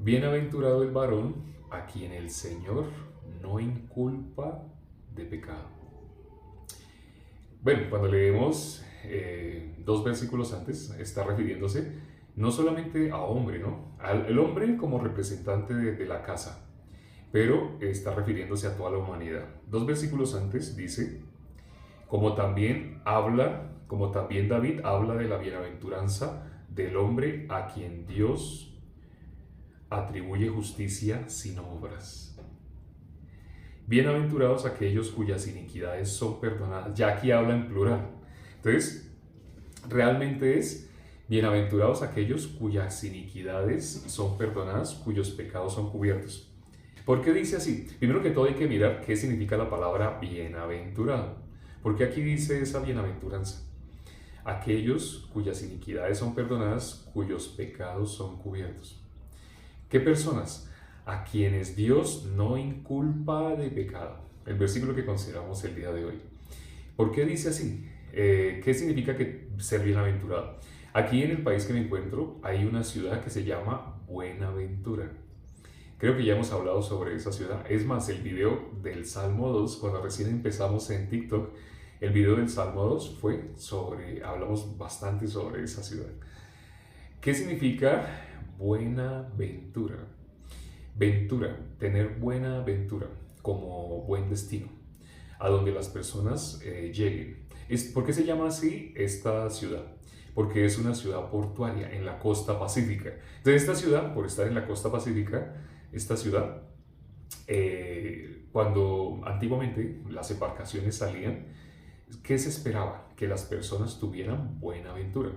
Bienaventurado el varón a quien el Señor no inculpa de pecado. Bueno, cuando leemos dos versículos antes, está refiriéndose no solamente a hombre, ¿no? El hombre como representante de la casa, pero está refiriéndose a toda la humanidad. Dos versículos antes dice, como también David habla de la bienaventuranza del hombre a quien Dios atribuye justicia sin obras. Bienaventurados aquellos cuyas iniquidades son perdonadas. Ya aquí habla en plural. Entonces, realmente es bienaventurados aquellos cuyas iniquidades son perdonadas, cuyos pecados son cubiertos. ¿Por qué dice así? Primero que todo hay que mirar qué significa la palabra bienaventurado. ¿Por qué aquí dice esa bienaventuranza? Aquellos cuyas iniquidades son perdonadas, cuyos pecados son cubiertos. ¿Qué personas? A quienes Dios no inculpa de pecado. El versículo que consideramos el día de hoy. ¿Por qué dice así? ¿Qué significa ser bienaventurado? Aquí en el país que me encuentro hay una ciudad que se llama Buenaventura. Creo que ya hemos hablado sobre esa ciudad. Es más, el video del Salmo 2, cuando recién empezamos en TikTok, el video del Salmo 2 hablamos bastante sobre esa ciudad. ¿Qué significa Buenaventura? Ventura, tener buena ventura, como buen destino, a donde las personas lleguen. ¿Por qué se llama así esta ciudad? Porque es una ciudad portuaria en la costa pacífica. Entonces esta ciudad, por estar en la costa pacífica, esta ciudad, cuando antiguamente las embarcaciones salían, ¿qué se esperaba? Que las personas tuvieran buena ventura.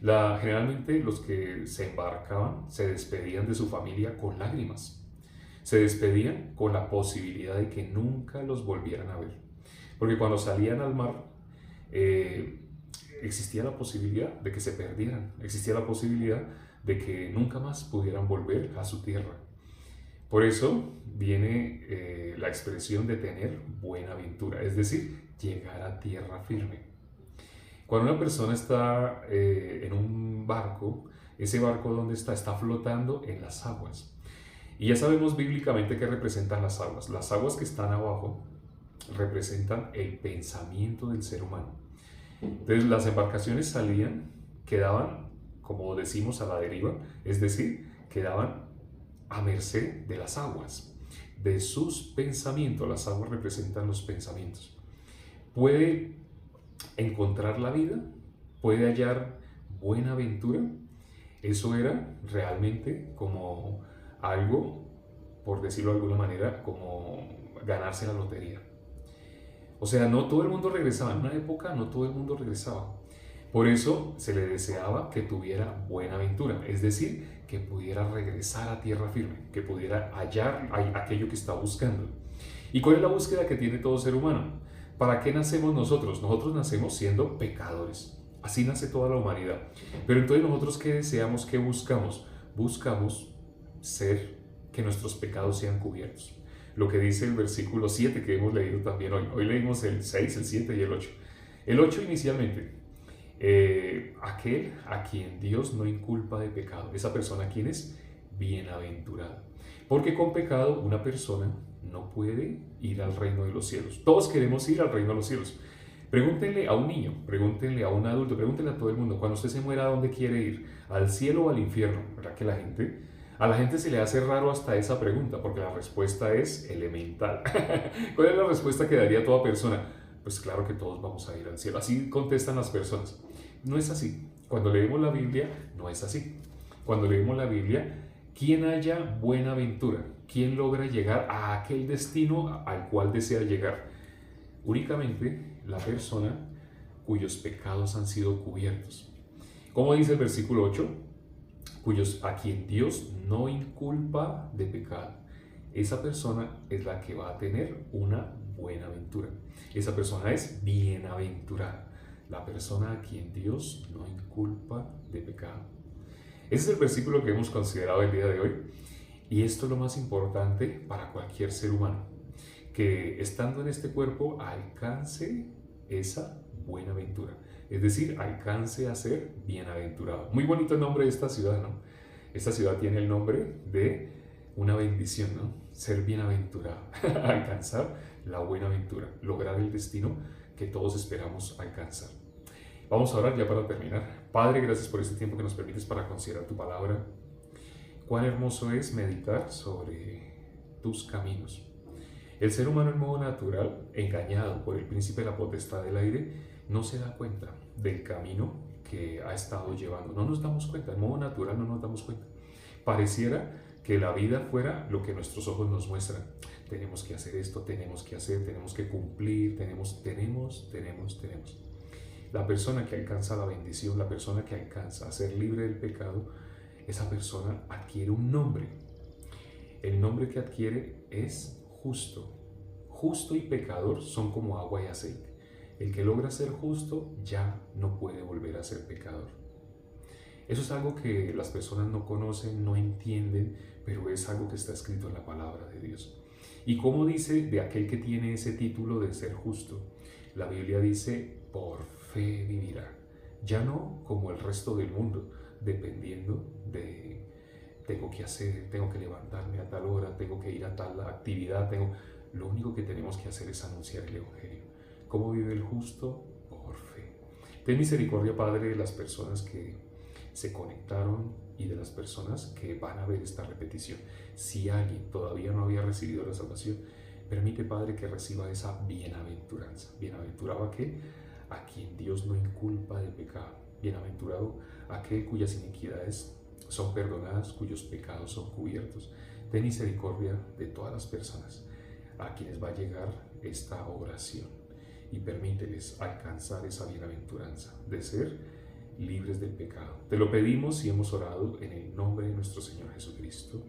Generalmente los que se embarcaban se despedían de su familia con lágrimas. Se despedían con la posibilidad de que nunca los volvieran a ver. Porque cuando salían al mar, existía la posibilidad de que se perdieran. Existía la posibilidad de que nunca más pudieran volver a su tierra. Por eso viene la expresión de tener buena ventura, es decir, llegar a tierra firme. Cuando una persona está en un barco, ese barco ¿dónde está? Está flotando en las aguas. Y ya sabemos bíblicamente qué representan las aguas. Las aguas que están abajo representan el pensamiento del ser humano. Entonces las embarcaciones salían, quedaban, como decimos, a la deriva, es decir, quedaban a merced de las aguas, de sus pensamientos. Las aguas representan los pensamientos. Puede encontrar la vida, puede hallar buena aventura. Eso era realmente como algo, por decirlo de alguna manera, como ganarse la lotería. O sea, no todo el mundo regresaba. En una época no todo el mundo regresaba. Por eso se le deseaba que tuviera buena aventura, es decir, que pudiera regresar a tierra firme, que pudiera hallar aquello que está buscando. ¿Y cuál es la búsqueda que tiene todo ser humano? ¿Para qué nacemos nosotros? Nosotros nacemos siendo pecadores. Así nace toda la humanidad. Pero entonces nosotros ¿qué deseamos? ¿Qué buscamos? Buscamos que nuestros pecados sean cubiertos. Lo que dice el versículo 7 que hemos leído también hoy. Hoy leímos el 6, el 7 y el 8. El 8 inicialmente. Aquel a quien Dios no inculpa de pecado. Esa persona, ¿quién es? Bienaventurada. Porque con pecado una persona no puede ir al reino de los cielos. Todos queremos ir al reino de los cielos. Pregúntenle a un niño, pregúntenle a un adulto, pregúntenle a todo el mundo, cuando usted se muera, ¿a dónde quiere ir? ¿Al cielo o al infierno? ¿Verdad que a la gente se le hace raro hasta esa pregunta? Porque la respuesta es elemental. ¿Cuál es la respuesta que daría toda persona? Pues claro que todos vamos a ir al cielo. Así contestan las personas. No es así. Cuando leemos la Biblia, no es así. Cuando leemos la Biblia, ¿quién haya buena aventura? ¿Quién logra llegar a aquel destino al cual desea llegar? Únicamente la persona cuyos pecados han sido cubiertos. ¿Cómo dice el versículo 8? A quien Dios no inculpa de pecado. Esa persona es la que va a tener una buena aventura. Esa persona es bienaventurada. La persona a quien Dios no inculpa de pecado. Ese es el versículo que hemos considerado el día de hoy. Y esto es lo más importante para cualquier ser humano. Que estando en este cuerpo alcance esa buena aventura. Es decir, alcance a ser bienaventurado. Muy bonito el nombre de esta ciudad, ¿no? Esta ciudad tiene el nombre de una bendición, ¿no? Ser bienaventurado, alcanzar la buena aventura, lograr el destino que todos esperamos alcanzar. Vamos a orar ya para terminar. Padre, gracias por este tiempo que nos permites para considerar tu palabra. Cuán hermoso es meditar sobre tus caminos. El ser humano en modo natural, engañado por el príncipe de la potestad del aire, no se da cuenta del camino que ha estado llevando. No nos damos cuenta, en modo natural no nos damos cuenta. Pareciera que la vida fuera lo que nuestros ojos nos muestran. Tenemos que hacer esto, tenemos que hacer, tenemos que cumplir, tenemos. La persona que alcanza la bendición, la persona que alcanza a ser libre del pecado, esa persona adquiere un nombre. El nombre que adquiere es justo. Justo y pecador son como agua y aceite. El que logra ser justo ya no puede volver a ser pecador. Eso es algo que las personas no conocen, no entienden, pero es algo que está escrito en la palabra de Dios. ¿Y cómo dice de aquel que tiene ese título de ser justo? La Biblia dice, por fe vivirá. Ya no como el resto del mundo, dependiendo de tengo que hacer, tengo que levantarme a tal hora, tengo que ir a tal actividad, lo único que tenemos que hacer es anunciar el Evangelio. ¿Cómo vive el justo? Por fe. Ten misericordia, Padre, de las personas que se conectaron y de las personas que van a ver esta repetición. Si alguien todavía no había recibido la salvación, permite, Padre, que reciba esa bienaventuranza. ¿Bienaventurado a qué? A quien Dios no inculpa de pecado. Bienaventurado aquel cuyas iniquidades son perdonadas, cuyos pecados son cubiertos. Ten misericordia de todas las personas a quienes va a llegar esta oración y permíteles alcanzar esa bienaventuranza de ser libres del pecado. Te lo pedimos y hemos orado en el nombre de nuestro Señor Jesucristo.